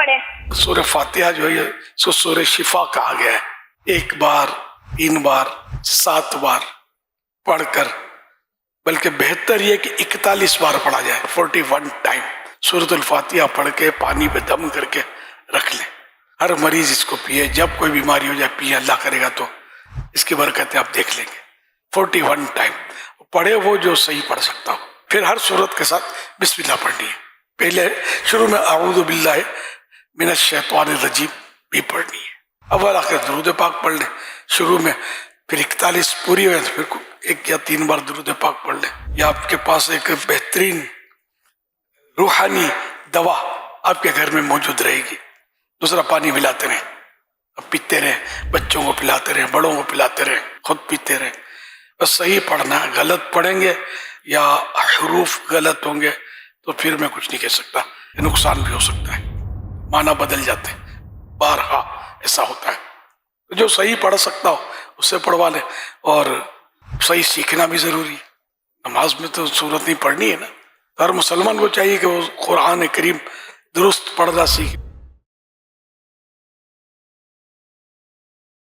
پڑھیں؟ سورہ فاتحہ جو ہے سو سورہ شفا کہا گیا ہے. 1 بار 3 بار 7 بار پڑھ کر، بلکہ بہتر یہ کہ 41 بار پڑھا جائے، 41 ٹائم سورۃ الفاتحہ پڑھ کے پانی پہ دم کر کے رکھ لیں. ہر مریض اس کو پیے، جب کوئی بیماری ہو جائے پیے، اللہ کرے گا تو اس کی برکتیں آپ دیکھ لیں گے. 41 ٹائم پڑھے وہ جو صحیح پڑھ سکتا ہو. پھر ہر صورت کے ساتھ بسم اللہ پڑھنی ہے. پہلے شروع میں اعوذ باللہ من الشیطان الرجیم بھی پڑھنی ہے. اول آخر درود پاک پڑھ لیں شروع میں، پھر 41 پوری ہوئے تو پھر 1 یا 3 بار درود پاک پڑھ لیں. یا آپ کے پاس ایک بہترین روحانی دوا آپ کے گھر میں موجود رہے گی. دوسرا پانی ملاتے رہیں، اب پیتے رہیں، بچوں کو پلاتے رہیں، بڑوں کو پلاتے رہیں، خود پیتے رہیں. بس صحیح پڑھنا ہے. غلط پڑھیں گے یا حروف غلط ہوں گے تو پھر میں کچھ نہیں کہہ سکتا، نقصان بھی ہو سکتا ہے، معنی بدل جاتے ہیں. بارہا ایسا ہوتا ہے. جو صحیح پڑھ سکتا ہو اس سے پڑھوا لے. اور صحیح سیکھنا بھی ضروری ہے. نماز میں تو سورت نہیں پڑھنی ہے نا. ہر مسلمان کو چاہیے کہ وہ قرآن کریم درست پڑھنا سیکھے.